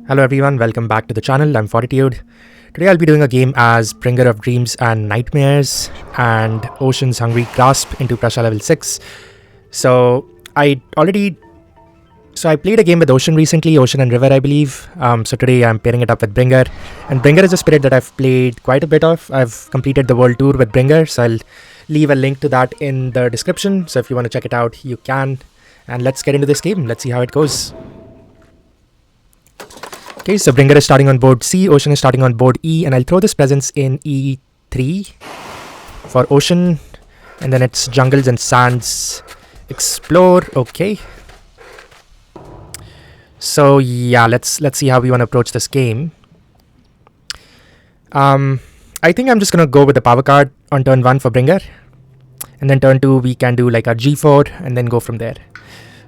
Hello everyone, welcome back to the channel. I'm Fortitude. Today I'll be doing a game as Bringer of Dreams and Nightmares and Ocean's Hungry Grasp into Prussia level 6. So I played a game with Ocean recently, Ocean and River I believe. So today I'm pairing it up with Bringer. And Bringer is a spirit that I've played quite a bit of. I've completed the world tour with Bringer, so I'll leave a link to that in the description. So if you want to check it out, you can. And let's get into this game. Let's see how it goes. Okay, so Bringer is starting on board C, Ocean is starting on board E, and I'll throw this presence in E3 for Ocean, and then it's Jungles and Sands Explore. Okay. So yeah, let's see how we want to approach this game. I think I'm just gonna go with the power card on turn 1 for Bringer, and then turn 2 we can do like a G4 and then go from there.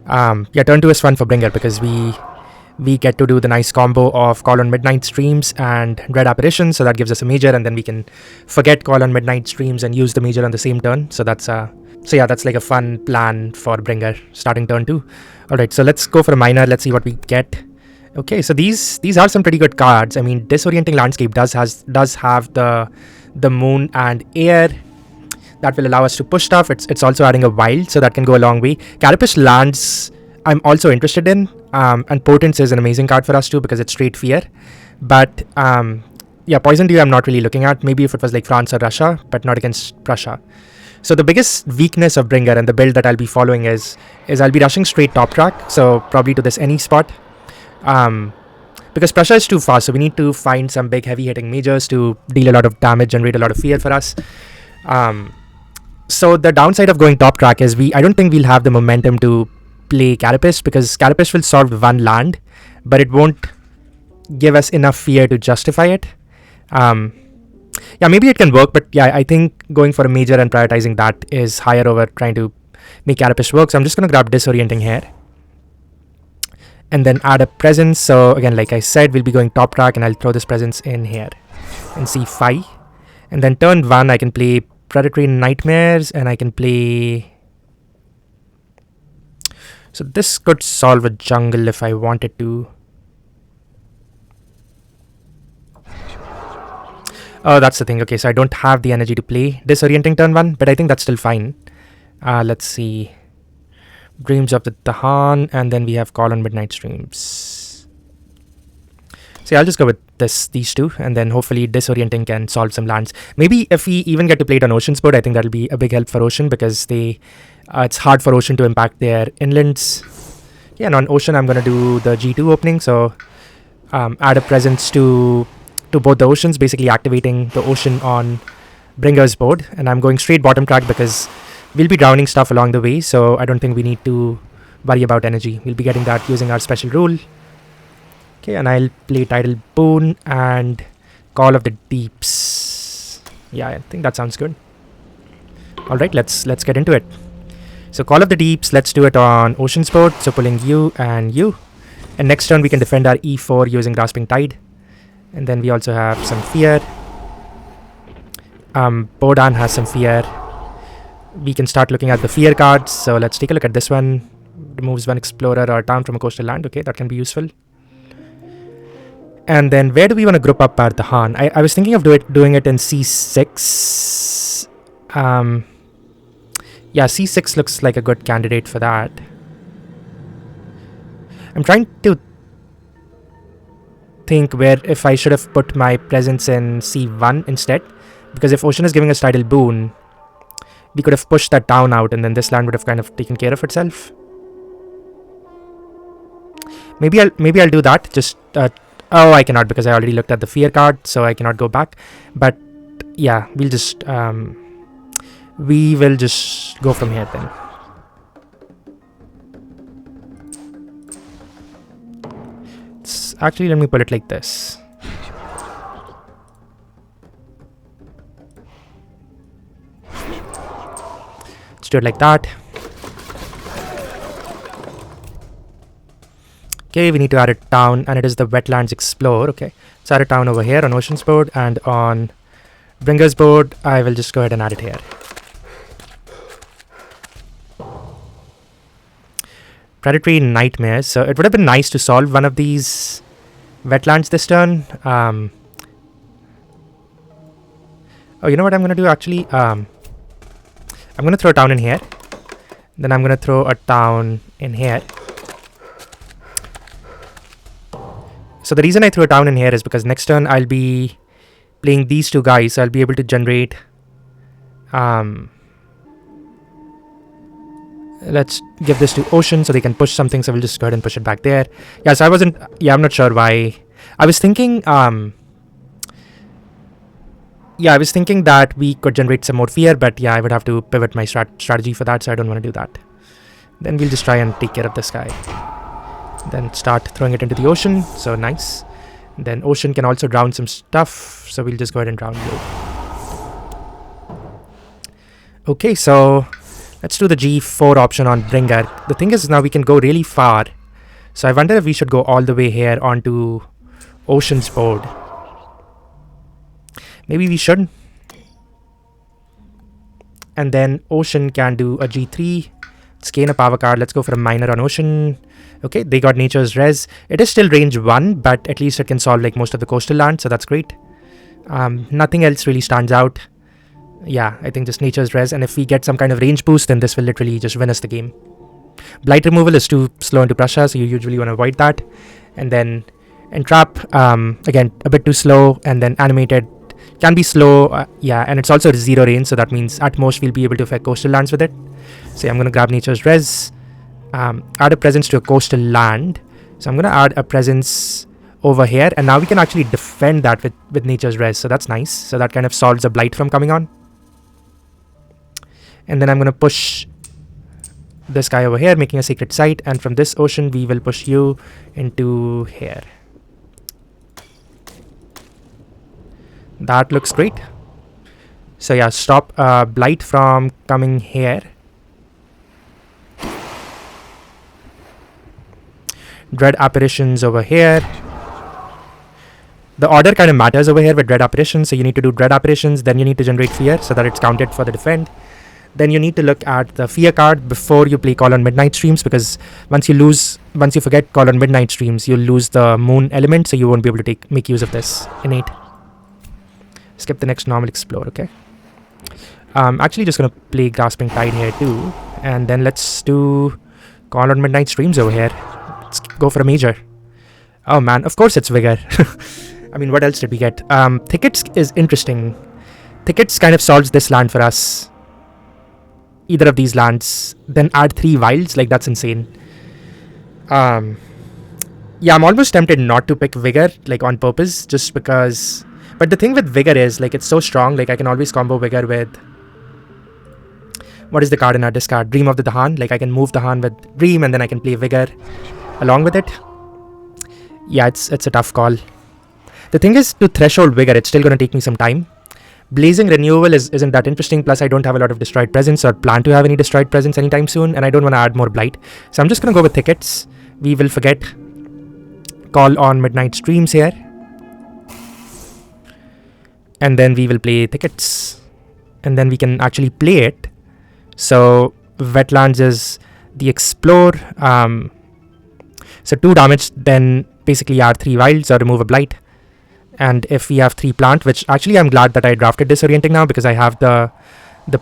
Yeah, turn 2 is fun for Bringer because we get to do the nice combo of Call on Midnight Streams and Dread Apparition, so that gives us a major, and then we can forget Call on Midnight Streams and use the major on the same turn. So that's like a fun plan for Bringer starting turn 2. Alright, so let's go for a minor, let's see what we get. Okay, so these are some pretty good cards. I mean, Disorienting Landscape does have the moon and air that will allow us to push stuff. It's also adding a wild, so that can go a long way. Carapace Lands I'm also interested in, and Potence is an amazing card for us too because it's straight fear. But yeah, Poison Dew I'm not really looking at. Maybe if it was like France or Russia, but not against Prussia. So the biggest weakness of Bringer and the build that I'll be following is I'll be rushing straight top track, so probably to this any spot. Because Prussia is too fast, so we need to find some big heavy hitting majors to deal a lot of damage, generate a lot of fear for us. So the downside of going top track is I don't think we'll have the momentum to play Carapace, because Carapace will solve one land, but it won't give us enough fear to justify it. Yeah, maybe it can work, but yeah, I think going for a major and prioritizing that is higher over trying to make Carapace work. So I'm just going to grab Disorienting here and then add a presence. So again, like I said, we'll be going top track, and I'll throw this presence in here and C5, and then turn 1 I can play Predatory Nightmares, and I can play... So this could solve a jungle if I wanted to. Oh, that's the thing. Okay, so I don't have the energy to play Disorienting turn 1, but I think that's still fine. Let's see. Dreams of the Dahan, and then we have Call on Midnight Streams. So yeah, I'll just go with these two, and then hopefully Disorienting can solve some lands. Maybe if we even get to play it on Ocean's board, I think that'll be a big help for Ocean, because it's hard for Ocean to impact their inlands. Yeah, and on Ocean I'm going to do the G2 opening, so add a presence to both the Oceans, basically activating the Ocean on Bringer's board, and I'm going straight bottom track because we'll be drowning stuff along the way, so I don't think we need to worry about energy. We'll be getting that using our special rule. Okay, and I'll play Tidal Boon and Call of the Deeps. Yeah, I think that sounds good. Alright, let's get into it. So Call of the Deeps, let's do it on Ocean's board, so pulling you and you. And next turn we can defend our E4 using Grasping Tide. And then we also have some fear. BoDaN has some fear. We can start looking at the fear cards, so let's take a look at this one. Removes one explorer or town from a coastal land. Okay, that can be useful. And then where do we want to group up our Dahan? I was thinking of doing it in C6. Yeah, C6 looks like a good candidate for that. I'm trying to think where if I should have put my presence in C1 instead, because if Ocean is giving us Tidal Boon, we could have pushed that town out, and then this land would have kind of taken care of itself. Maybe I'll do that. Just oh, I cannot because I already looked at the fear card, so I cannot go back. But yeah, we will just go from here then. Actually, let me put it like this. Let's do it like that. Okay, we need to add a town, and it is the Wetlands Explore. Okay, let's add a town over here on Ocean's board, and on Bringer's board, I will just go ahead and add it here. Predatory Nightmares. So it would have been nice to solve one of these wetlands this turn. Oh, you know what I'm going to do actually? I'm going to throw a town in here. Then I'm going to throw a town in here. So the reason I threw a town in here is because next turn I'll be playing these two guys. So I'll be able to generate... let's give this to Ocean so they can push something. So we'll just go ahead and push it back there. Yeah, so I'm not sure why. I was thinking... yeah, I was thinking that we could generate some more fear, but yeah, I would have to pivot my strategy for that, so I don't want to do that. Then we'll just try and take care of this guy. Then start throwing it into the ocean, so nice. Then Ocean can also drown some stuff, so we'll just go ahead and drown you. Okay, so let's do the G4 option on Bringer. The thing is now we can go really far, so I wonder if we should go all the way here onto Ocean's board. Maybe we should. And then Ocean can do a G3. Let's gain a power card. Let's go for a miner on Ocean. Okay, they got Nature's Res. It is still range 1, but at least it can solve like most of the coastal land, so that's great. Nothing else really stands out. Yeah, I think just Nature's Res, and if we get some kind of range boost, then this will literally just win us the game. Blight removal is too slow into Prussia, so you usually want to avoid that. And then Entrap, again, a bit too slow, and then Animated can be slow, yeah, and it's also 0 range, so that means at most we'll be able to affect coastal lands with it. So yeah, I'm going to grab Nature's Res, add a presence to a coastal land. So I'm going to add a presence over here, and now we can actually defend that with Nature's Res, so that's nice. So that kind of solves a blight from coming on. And then I'm going to push this guy over here, making a sacred site, and from this ocean we will push you into here. That looks great. So yeah, stop blight from coming here. Dread apparitions over here. The order kind of matters over here with dread apparitions, so you need to do dread apparitions, then you need to generate fear so that it's counted for the defend. Then you need to look at the fear card before you play Call on Midnight Streams, because once you forget Call on Midnight Streams, you'll lose the moon element, so you won't be able to make use of this innate. Skip the next normal explore, okay? Actually just gonna play Grasping Tide here too, and then let's do Call on Midnight Streams over here. Let's go for a major. Oh man, of course it's Vigor. I mean, what else did we get? Thickets is interesting. Thickets kind of solves this land for us. Either of these lands. Then add 3 wilds, like that's insane. Yeah, I'm almost tempted not to pick Vigor, like on purpose, just because... But the thing with Vigor is, like, it's so strong, like, I can always combo Vigor with... What is the card in our discard? Dream of the Dahan. Like, I can move Dahan with Dream, and then I can play Vigor along with it. Yeah, it's a tough call. The thing is, to threshold Vigor, it's still going to take me some time. Blazing Renewal isn't that interesting, plus I don't have a lot of Destroyed Presence, or plan to have any Destroyed Presence anytime soon, and I don't want to add more Blight. So I'm just going to go with Thickets. We will forget Call on Midnight Streams here. And then we will play Thickets. And then we can actually play it. So Wetlands is the Explore. So 2 damage, then basically add 3 wilds or remove a blight. And if we have 3 plant, which actually I'm glad that I drafted Disorienting now, because I have the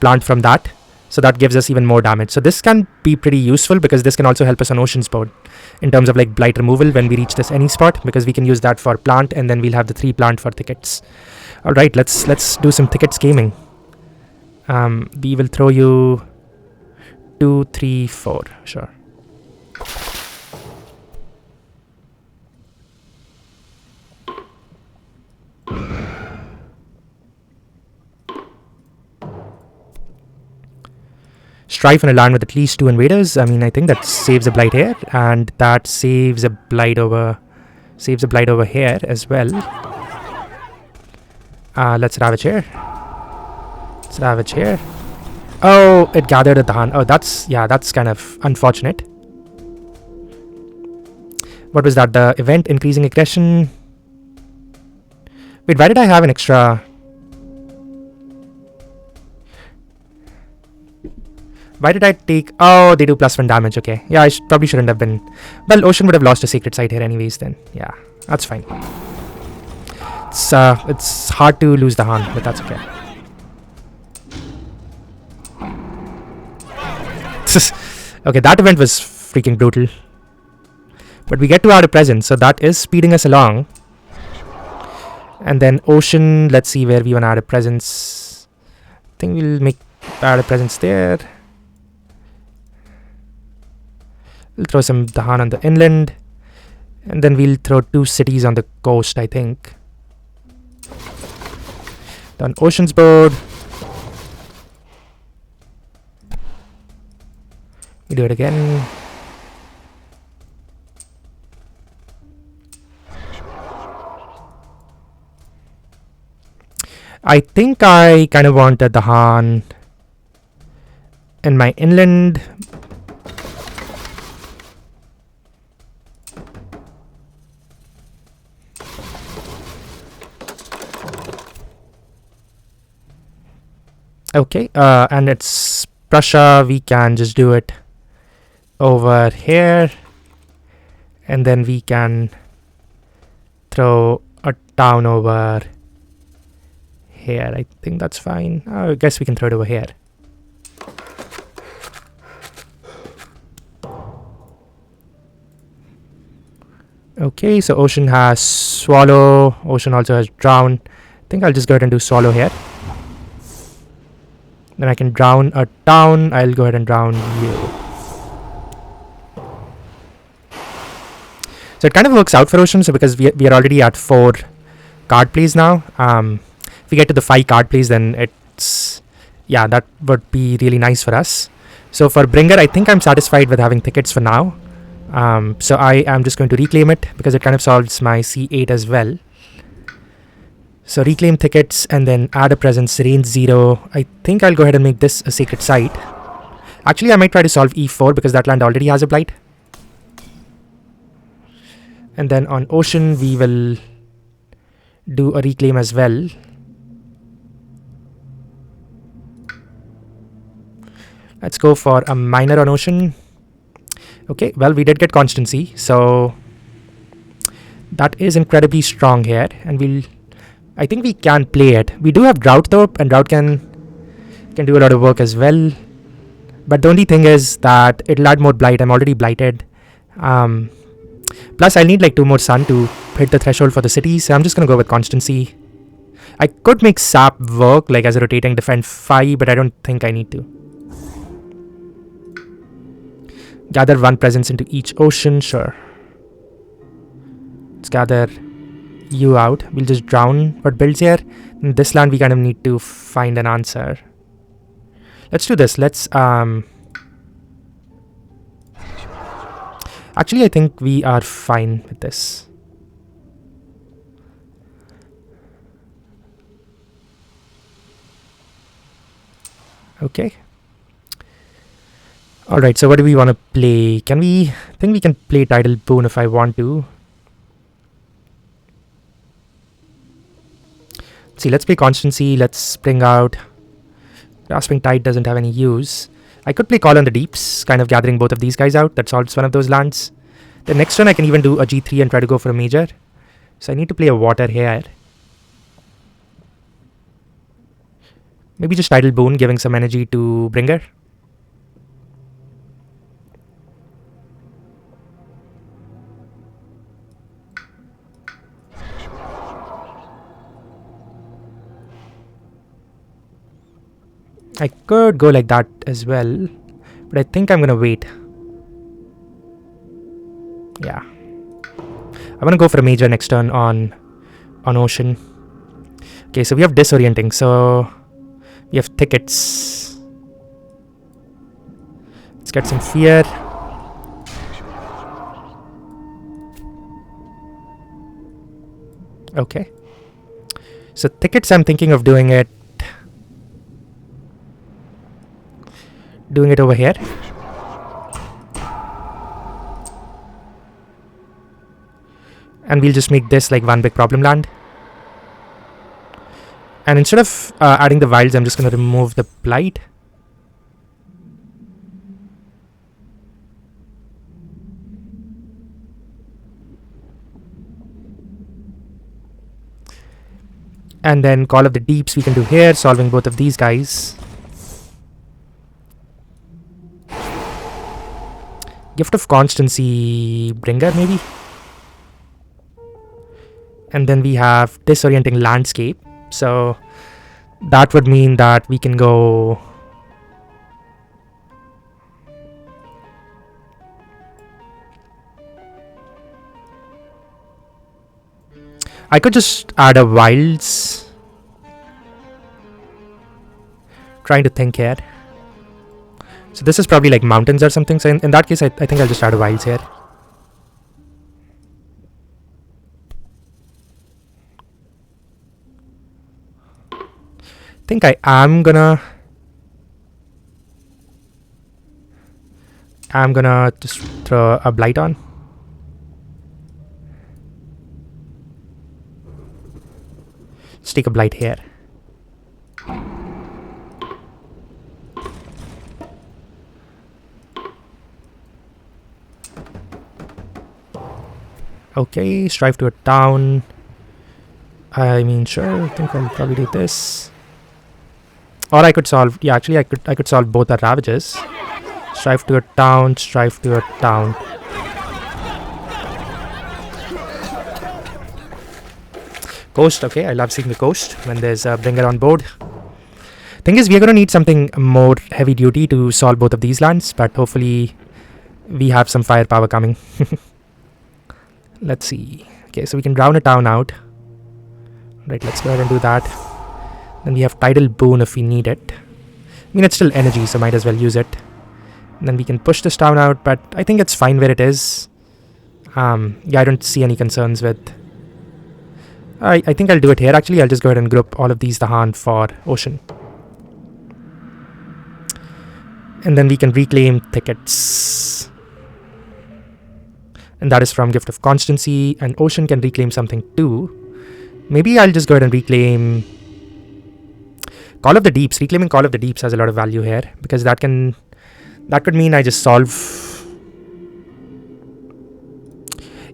plant from that. So that gives us even more damage. So this can be pretty useful, because this can also help us on Ocean's board in terms of like blight removal when we reach this any spot, because we can use that for plant, and then we'll have the 3 plant for Thickets. Alright, let's do some Thickets gaming. We will throw you 2, 3, 4. Sure. Strife on a land with at least 2 invaders. I mean, I think that saves a blight here, and that saves a blight over here as well. Let's ravage here. Let's ravage here. Oh, it gathered at the hand. Oh, that's kind of unfortunate. What was that? The event increasing aggression. Wait, why did I have an extra? Why did I take... Oh, they do +1 damage. Okay. Yeah, I probably shouldn't have been... Well, Ocean would have lost a sacred site here anyways then. Yeah. That's fine. It's hard to lose the Han, but that's okay. Okay, that event was freaking brutal. But we get to add a presence, so that is speeding us along. And then Ocean, let's see where we want to add a presence. I think we'll add a presence there. We'll throw some Dahan on the inland. And then we'll throw 2 cities on the coast, I think. On Ocean's board. We do it again. I think I kind of wanted the Han in my inland. Okay, and it's Prussia. We can just do it over here. And then we can throw a town over here. I think that's fine. I guess we can throw it over here. Okay, so Ocean has Swallow. Ocean also has Drown. I think I'll just go ahead and do Swallow here. Then I can drown a town. I'll go ahead and drown you. So it kind of works out for Ocean, so because we are already at 4 card plays now. If we get to the 5 card plays, then it's, yeah, that would be really nice for us. So for Bringer, I think I'm satisfied with having tickets for now. So I am just going to reclaim it because it kind of solves my C8 as well. So reclaim tickets and then add a presence, range 0. I think I'll go ahead and make this a sacred site. Actually, I might try to solve E4 because that land already has a blight. And then on Ocean, we will do a reclaim as well. Let's go for a minor on Ocean. Okay, well, we did get constancy, so that is incredibly strong here, and I think we can play it. We do have Drought though, and Drought can do a lot of work as well. But the only thing is that it'll add more blight. I'm already blighted. Plus, I need like 2 more sun to hit the threshold for the city, so I'm just gonna go with constancy. I could make Sap work like as a rotating defend 5, but I don't think I need to. Gather 1 presence into each ocean, sure. Let's gather you out. We'll just drown what builds here. In this land, we kind of need to find an answer. Let's do this. Let's actually, I think we are fine with this. Okay. Alright, so what do we want to play? I think we can play Tidal Boon if I want to. See, let's play Constancy. Let's bring out Grasping Tide. Doesn't have any use. I could play Call on the Deeps, kind of gathering both of these guys out. That solves one of those lands. The next turn I can even do a G3 and try to go for a major. So I need to play a water here. Maybe just Tidal Boon, giving some energy to Bringer. I could go like that as well, but I think I'm gonna wait. Yeah, I wanna go for a major next turn on Ocean. Okay, so we have Disorienting, so we have tickets. Let's get some fear. Okay, so tickets, I'm thinking of doing it over here. And we'll just make this like one big problem land. And instead of adding the wilds, I'm just going to remove the blight. And then Call of the Deeps we can do here, solving both of these guys. Gift of Constancy Bringer, maybe? And then we have Disorienting Landscape. So that would mean that we can go... I could just add a Wilds. Trying to think here. So this is probably like mountains or something. So in that case, I think I'll just add a Wilds here. I think I am gonna just throw a Blight on. Let's take a Blight here. Okay, strive to a town. I mean, sure, I think I'll probably do this. Or I could solve, yeah, actually I could solve both our Ravages. Strive to a town, strive to a town. Coast, okay, I love seeing the coast when there's a Bringer on board. Thing is, we're going to need something more heavy duty to solve both of these lands, but hopefully we have some firepower coming. Let's see. Okay, so we can drown a town out. Right, let's go ahead and do that. Then we have Tidal Boon if we need it. I mean, it's still energy, so might as well use it. And then we can push this town out, but I think it's fine where it is. Yeah, I don't see any concerns with... I think I'll do it here. Actually, I'll just go ahead and group all of these Dahan for Ocean. And then we can reclaim tickets. And that is from Gift of Constancy. And Ocean can reclaim something too. Maybe I'll just go ahead and reclaim Call of the Deeps. Reclaiming Call of the Deeps has a lot of value here, because that could mean I just solve...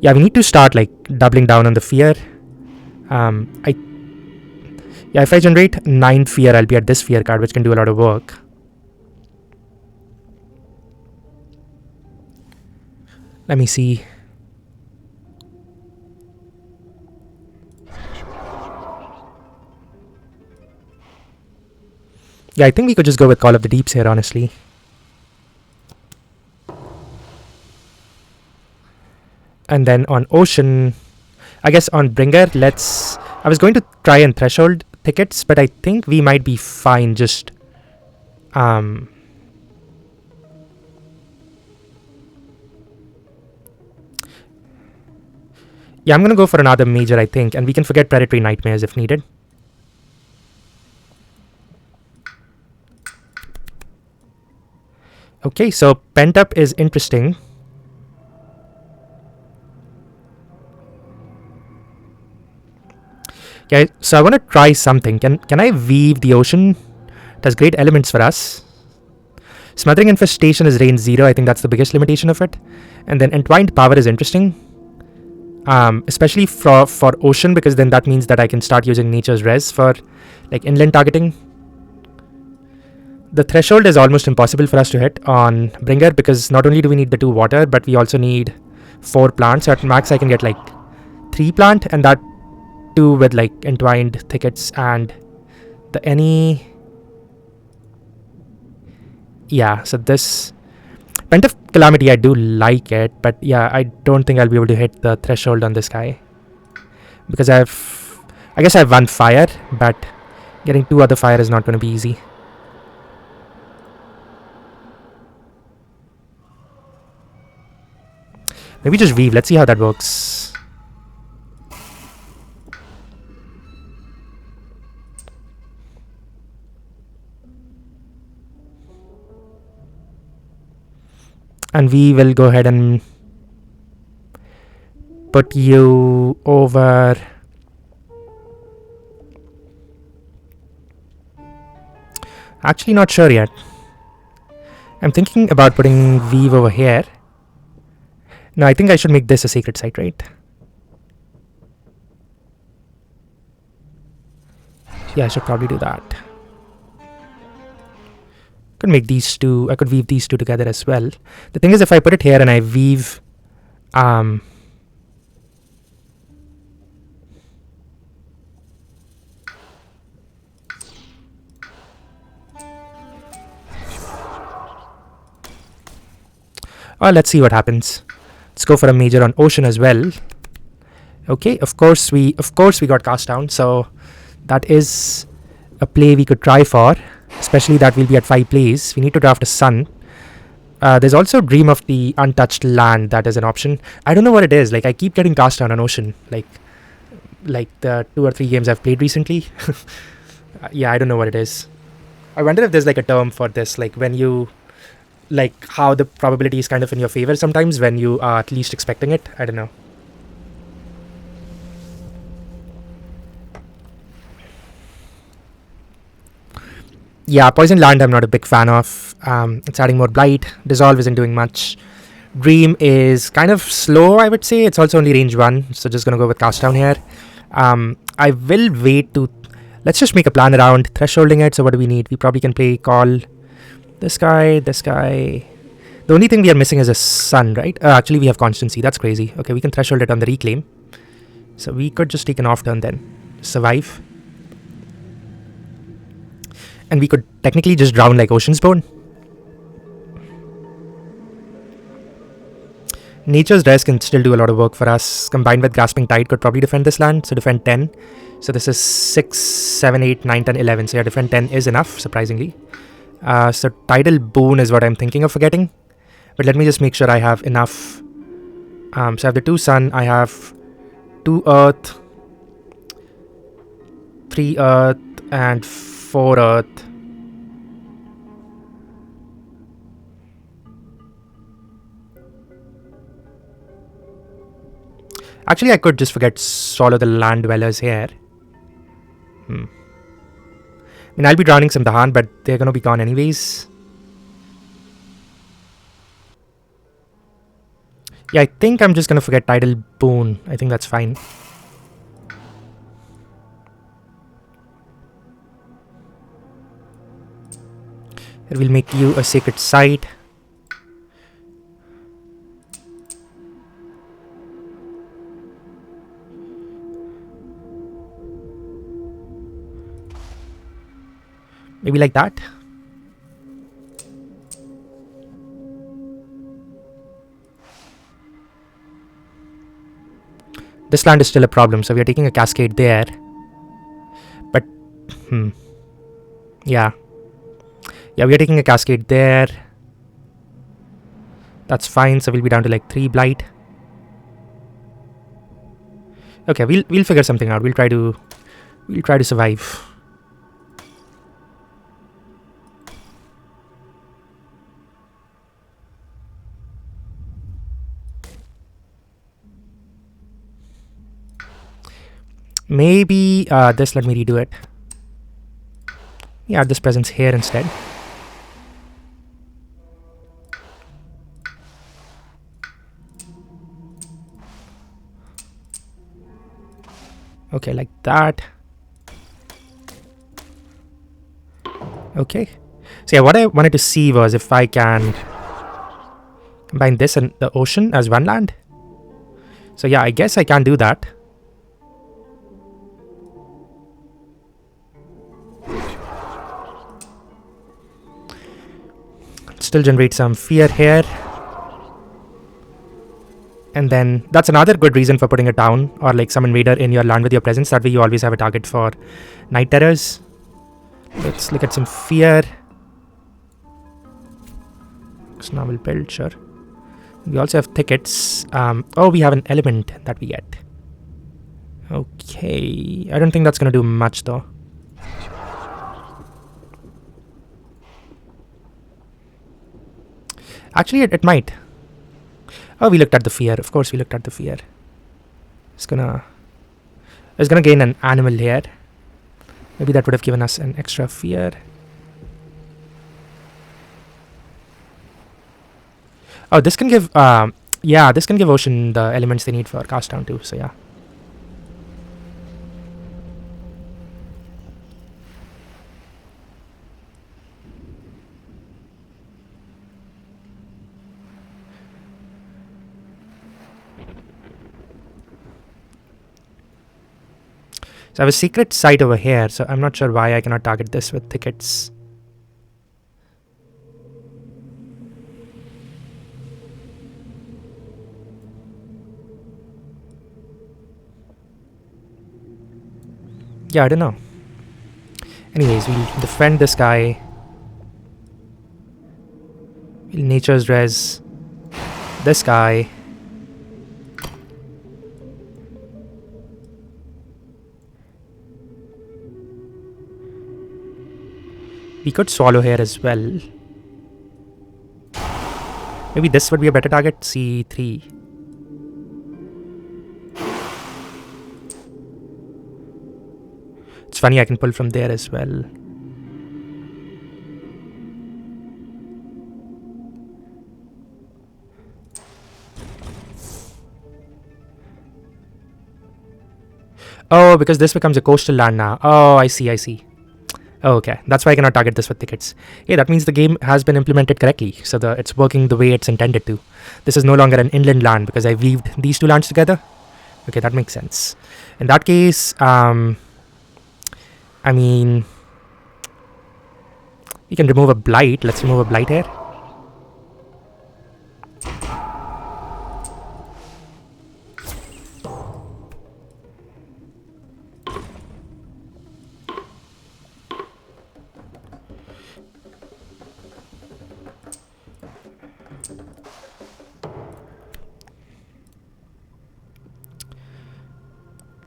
Yeah, we need to start like doubling down on the fear. If I generate 9 fear, I'll be at this fear card, which can do a lot of work. Let me see. Yeah, I think we could just go with Call of the Deeps here, honestly. And then on Ocean, I guess on Bringer, I was going to try and threshold tickets, but I think we might be fine just... Yeah, I'm going to go for another major, I think, and we can forget Predatory Nightmares if needed. Okay, so Pent Up is interesting. Okay, so I want to try something. Can I weave the Ocean? It has great elements for us. Smothering Infestation is range 0. I think that's the biggest limitation of it. And then Entwined Power is interesting. Especially for Ocean, because then that means that I can start using Nature's Res for like inland targeting. The threshold is almost impossible for us to hit on Bringer, because not only do we need the 2 water, but we also need 4 plants. So at max I can get like 3 plant, and that too with like Entwined Thickets and the any... Yeah, so this Pent of Calamity, I do like it, but yeah, I don't think I'll be able to hit the threshold on this guy, because I guess I have 1 fire, but getting 2 other fire is not going to be easy. Maybe just weave. Let's see how that works. And we will go ahead and put you over. Actually, not sure yet. I'm thinking about putting Weave over here. No, I think I should make this a sacred site, right? Yeah, I should probably do that. Could make these two. I could weave these two together as well. The thing is, if I put it here and I weave, oh, let's see what happens. Let's go for a major on ocean as well. Okay, of course we got cast down, so that is a play we could try for, especially that we'll be at 5 plays. We need to draft a sun. There's also Dream of the Untouched Land, that is an option. I don't know what it is. Like, I keep getting cast down on ocean, like the 2 or 3 games I've played recently. Yeah, I don't know what it is. I wonder if there's like a term for this, like when you, like how the probability is kind of in your favor sometimes when you are at least expecting it. I don't know. Yeah, Poison Land I'm not a big fan of. It's adding more blight. Dissolve isn't doing much. Dream is kind of slow, I would say. It's also only range 1, so just gonna go with cast down here. I will wait to... Let's just make a plan around thresholding it. So what do we need? We probably can play call this guy, this guy. The only thing we are missing is a sun, right? Actually, we have constancy. That's crazy. Okay, we can threshold it on the reclaim. So we could just take an off turn then. Survive. And we could technically just drown like Ocean's Bone. Nature's Dress can still do a lot of work for us. Combined with Grasping Tide could probably defend this land. So defend 10. So this is 6, 7, 8, 9, 10, 11. So yeah, defend 10 is enough, surprisingly. So Tidal Boon is what I'm thinking of forgetting. But let me just make sure I have enough. So I have the 2 sun. I have 2 earth, 3 earth, and 4 earth. Actually, I could just forget Swallow the Land Dwellers here. I mean, I'll be drowning some Dahan, but they're going to be gone anyways. Yeah, I think I'm just going to forget Tidal Boon. I think that's fine. It will make you a Sacred Site. Maybe like that. This land is still a problem, so we are taking a cascade there. But, yeah. Yeah, we are taking a cascade there. That's fine, so we'll be down to like 3 blight. Okay, we'll figure something out. We'll try to survive. Maybe this, let me redo it. Yeah, this presence here instead. Okay, like that. Okay. So yeah, what I wanted to see was if I can combine this and the ocean as one land. So yeah, I guess I can do that. Still generate some fear here. And then that's another good reason for putting a town or like some invader in your land with your presence. That way you always have a target for night terrors. Let's look at some fear. So now we'll build, sure. We also have thickets. Oh, we have an element that we get. Okay. I don't think that's going to do much though. Actually, it might. Oh, we looked at the fear. Of course, we looked at the fear. It's gonna gain an animal here. Maybe that would have given us an extra fear. Oh, this can give. Yeah, this can give Ocean the elements they need for cast down too. So yeah. So I have a secret site over here, so I'm not sure why I cannot target this with tickets. Yeah, I don't know. Anyways, we'll defend this guy. We'll nature's res this guy. We could swallow here as well. Maybe this would be a better target. C3. It's funny, I can pull from there as well. Oh, because this becomes a coastal land now. Oh, I see, I see. Oh, okay, that's why I cannot target this with tickets. Yeah, that means the game has been implemented correctly. So it's working the way it's intended to. This is no longer an inland land because I weaved these two lands together. Okay, that makes sense. In that case, I mean, we can remove a blight. Let's remove a blight here.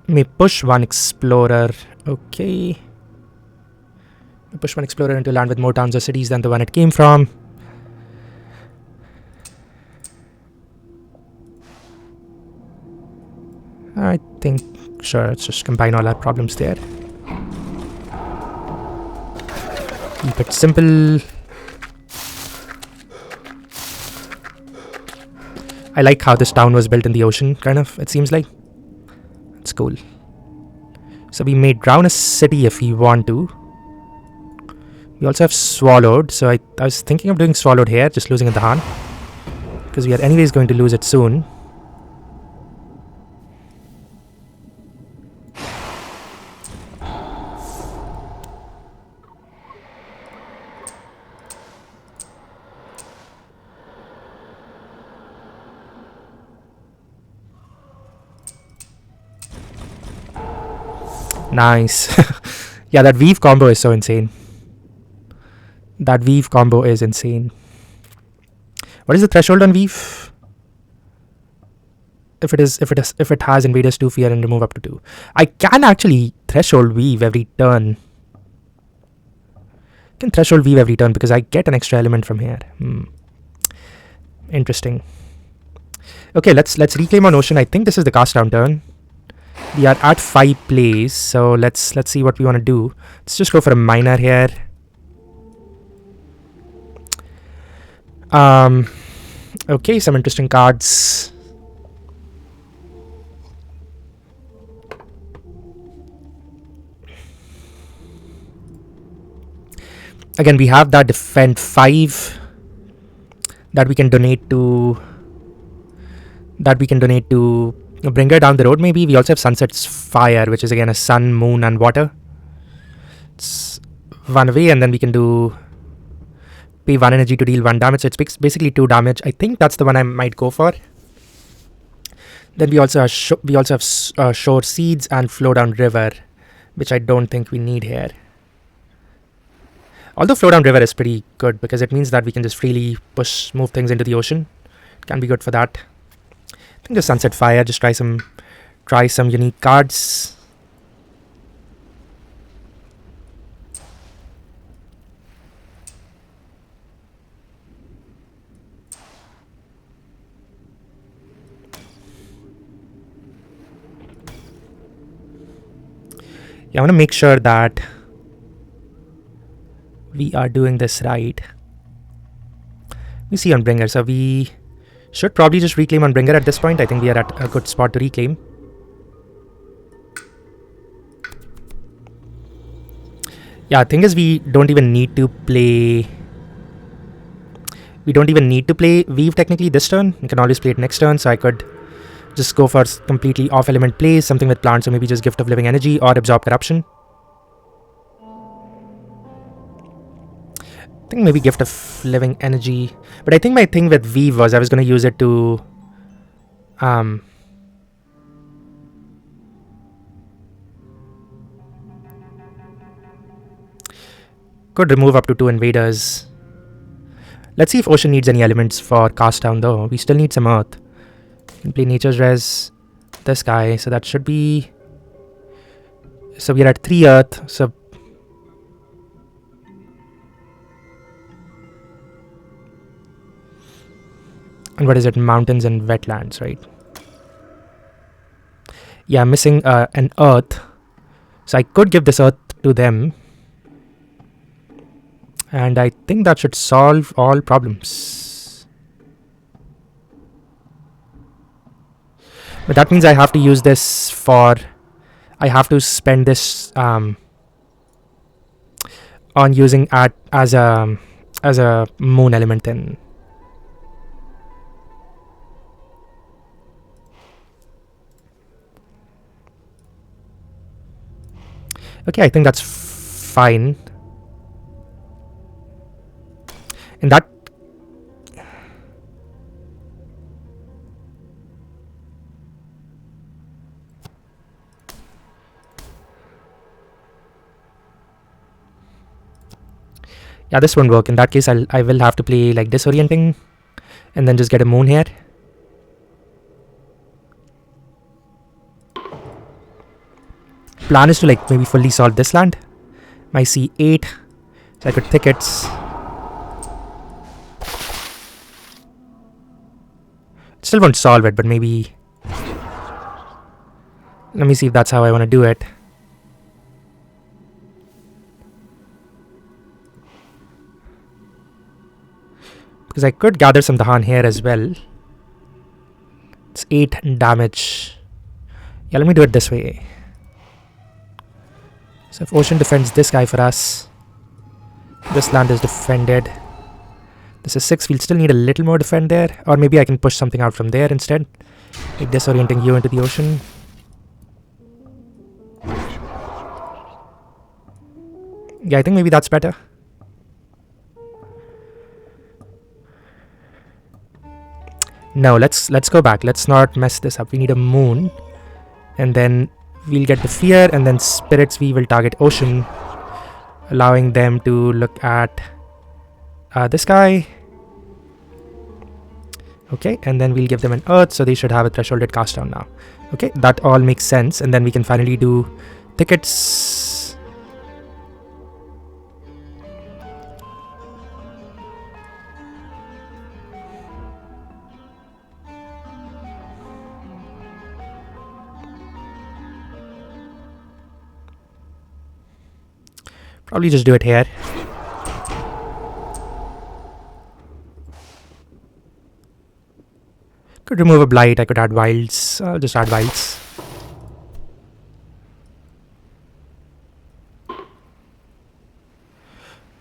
May push one explorer. Okay. Push one explorer into land with more towns or cities than the one it came from. I think, sure, let's just combine all our problems there. Keep it simple. I like how this town was built in the ocean, kind of, it seems like. It's cool. So we may drown a city if we want to. We also have swallowed, so I was thinking of doing swallowed here, just losing at the Han. Because we are anyways going to lose it soon. Nice. Yeah, that weave combo is so insane. That weave combo is insane. What is the threshold on weave? If it has invaders 2 fear and remove up to 2. I can actually threshold weave every turn. I can threshold weave every turn because I get an extra element from here. Interesting. Okay, let's reclaim on ocean. I think this is the cast down turn. We are at 5 plays, so let's see what we want to do. Let's just go for a miner here. Okay, some interesting cards. Again, we have that defend 5 that we can donate to. Bring her down the road, maybe. We also have Sunset's Fire, which is again a sun, moon, and water. It's 1 away, and then we can do pay 1 energy to deal 1 damage. So it's basically 2 damage. I think that's the one I might go for. Then we also have Shore Seeds and Flow Down River, which I don't think we need here. Although Flow Down River is pretty good because it means that we can just freely move things into the ocean. It can be good for that. I think the Sunset Fire, just try some unique cards. Yeah, I want to make sure that we are doing this right. We see on Bringer, so we should probably just reclaim on Bringer at this point. I think we are at a good spot to reclaim. Yeah, thing is we don't even need to play Weave technically this turn. We can always play it next turn, so I could just go for completely off element plays, something with plants, or maybe just Gift of Living Energy or Absorb Corruption. I think maybe Gift of Living Energy, but I think my thing with Weave was I was going to use it to could remove up to 2 invaders. Let's see if Ocean needs any elements for cast down though. We still need some Earth. Can play Nature's Res, this guy, so that should be... So we're at 3 Earth, so... And what is it? Mountains and wetlands, right? Yeah, I'm missing an Earth. So I could give this Earth to them. And I think that should solve all problems. But that means I have to use this for... I have to spend this on using as a moon element then. Okay, I think that's fine. And that... Yeah, this won't work. In that case, I will have to play like Disorienting and then just get a moon here. Plan is to like maybe fully solve this land. My C8, so I could Thickets. Still won't solve it, but maybe... Let me see if that's how I want to do it. Because I could gather some Dahan here as well. It's 8 damage. Yeah, let me do it this way. So if Ocean defends this guy for us, this land is defended. This is 6, we'll still need a little more defend there. Or maybe I can push something out from there instead. Like Disorienting you into the ocean. Yeah, I think maybe that's better. No, let's go back. Let's not mess this up. We need a moon. And then we'll get the fear, and then spirits we will target Ocean, allowing them to look at this guy. Okay, and then we'll give them an Earth, so they should have a thresholded cast down now. Okay, that all makes sense, and then we can finally do Thickets. Probably just do it here. Could remove a Blight, I could add Wilds. I'll just add Wilds.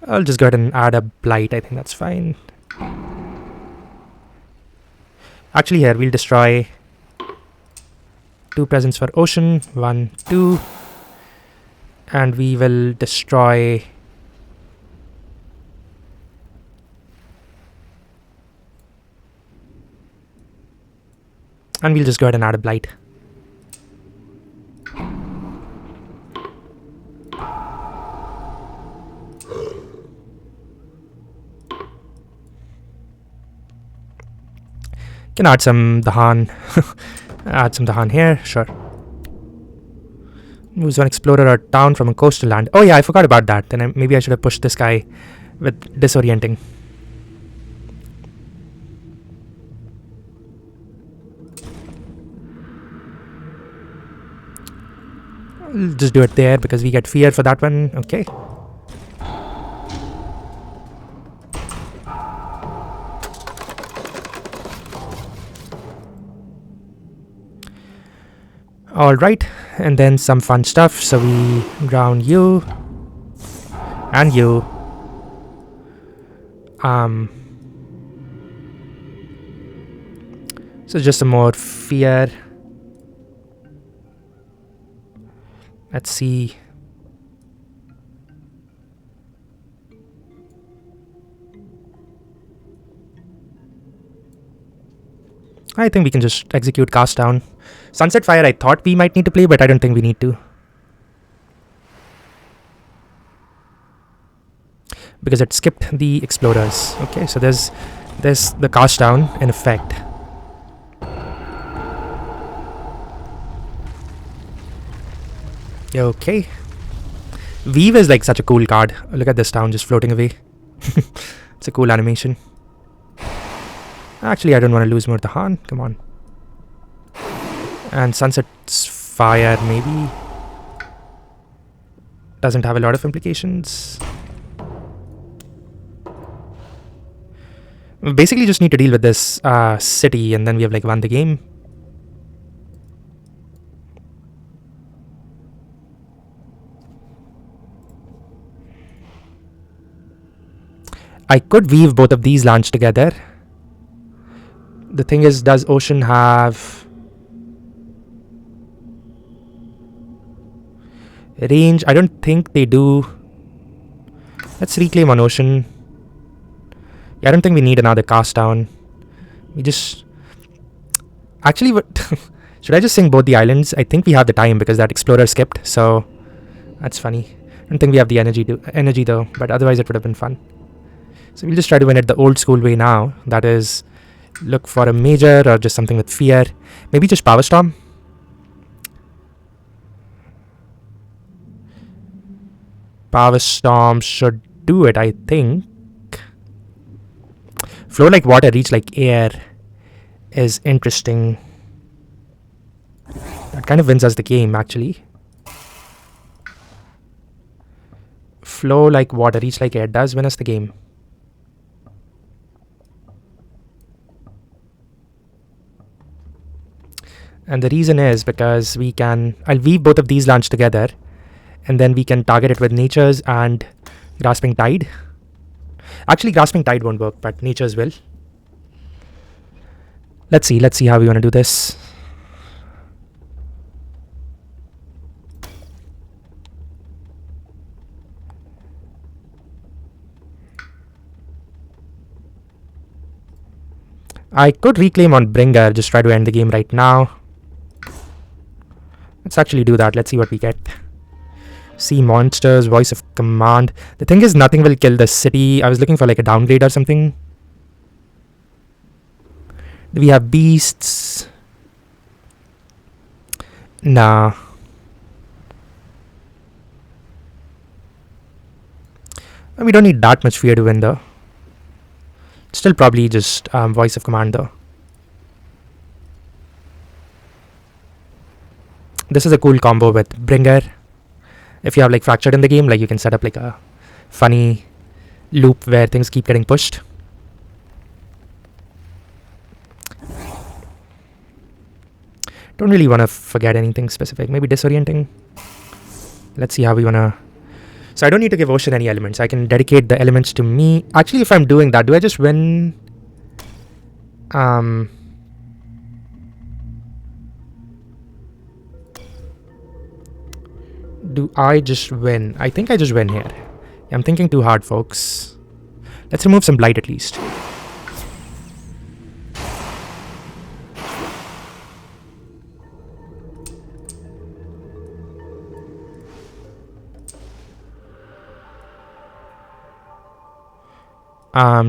I'll just go ahead and add a Blight, I think that's fine. Actually here, we'll destroy 2 presents for Ocean. 1, 2. And we will destroy... And we'll just go ahead and add a Blight. Can add some Dahan. Add some Dahan here, sure. Moves one explorer or town from a coastal land. Oh yeah, I forgot about that. Then maybe I should have pushed this guy with Disorienting. I'll just do it there because we get fear for that one. Okay. Alright, and then some fun stuff. So we ground you and you. So just some more fear. Let's see. I think we can just execute cast down. Sunset Fire I thought we might need to play, but I don't think we need to. Because it skipped the explorers. Okay, so there's the cast down in effect. Okay. Weave is like such a cool card. Look at this town just floating away. It's a cool animation. Actually, I don't want to lose more the Han. Come on. And Sunset's Fire maybe doesn't have a lot of implications. We basically just need to deal with this city, and then we have like won the game. I could weave both of these lands together. The thing is, does Ocean have range? I don't think they do. Let's reclaim on Ocean. Yeah, I don't think we need another cast down. We just... Actually, what should I just sing both the islands? I think we have the time because that explorer skipped, so that's funny. I don't think we have the energy though, but otherwise it would have been fun. So we'll just try to win it the old school way now. That is, look for a major or just something with fear. Maybe just Power Storm. Power Storm should do it, I think. Flow like water, reach like air is interesting. That kind of wins us the game, actually. Flow like water, reach like air does win us the game. And the reason is because we can... I'll weave both of these lands together, and then we can target it with Nature's and Grasping Tide. Actually, Grasping Tide won't work, but Nature's will. Let's see how we want to do this. I could reclaim on Bringer, just try to end the game right now. Let's actually do that. Let's see what we get. See monsters, voice of command. The thing is, nothing will kill the city. I was looking for like a downgrade or something. Do we have beasts? Nah. We don't need that much fear to win though. Still probably just voice of command though. This is a cool combo with Bringer. If you have like Fractured in the game, like you can set up like a funny loop where things keep getting pushed. Don't really want to forget anything specific. Maybe disorienting. Let's see how we want to... So I don't need to give Ocean any elements. I can dedicate the elements to me. Actually, if I'm doing that, do I just win? Do I just win? I think I just win here. I'm thinking too hard, folks. Let's remove some blight at least.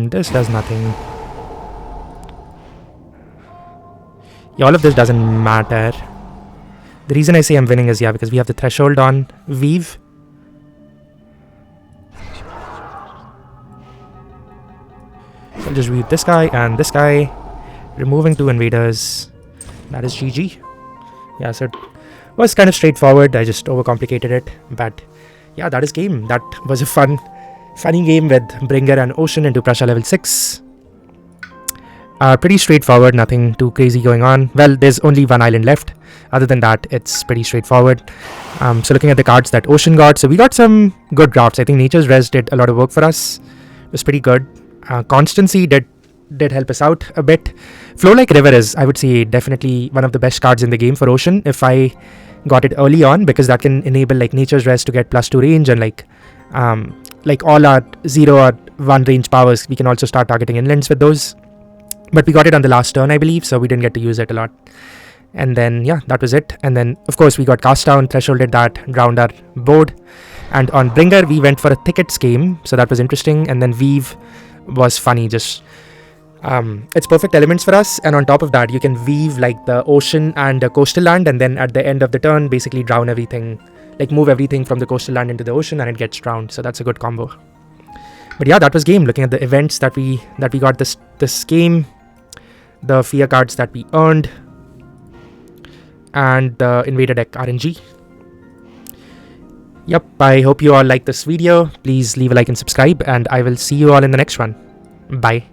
This does nothing. Yeah, all of this doesn't matter. The reason I say I'm winning is, yeah, because we have the threshold on Weave. So I'll just weave this guy and this guy, removing 2 invaders. That is GG. Yeah, so it was kind of straightforward. I just overcomplicated it. But yeah, that is game. That was a funny game with Bringer and Ocean into Prussia level 6. Pretty straightforward, nothing too crazy going on. Well, there's only one island left. Other than that, it's pretty straightforward. So looking at the cards that Ocean got, so we got some good drafts. I think Nature's Res did a lot of work for us. It was pretty good. Constancy did help us out a bit. Flow Like River is, I would say, definitely one of the best cards in the game for Ocean. If I got it early on, because that can enable like Nature's Rest to get +2 range, and like all our 0 or 1 range powers, we can also start targeting inlands with those. But we got it on the last turn, I believe, so we didn't get to use it a lot. And then yeah, that was it. And then of course we got Cast Down, Thresholded that, drowned our board. And on Bringer we went for a Thickets game, so that was interesting. And then Weave was funny, just it's perfect elements for us, and on top of that you can weave like the ocean and the coastal land, and then at the end of the turn basically drown everything, like move everything from the coastal land into the ocean, and it gets drowned. So that's a good combo. But yeah, that was game. Looking at the events that we got this game, the fear cards that we earned, and the Invader deck RNG. Yep, I hope you all like this video. Please leave a like and subscribe, and I will see you all in the next one. Bye.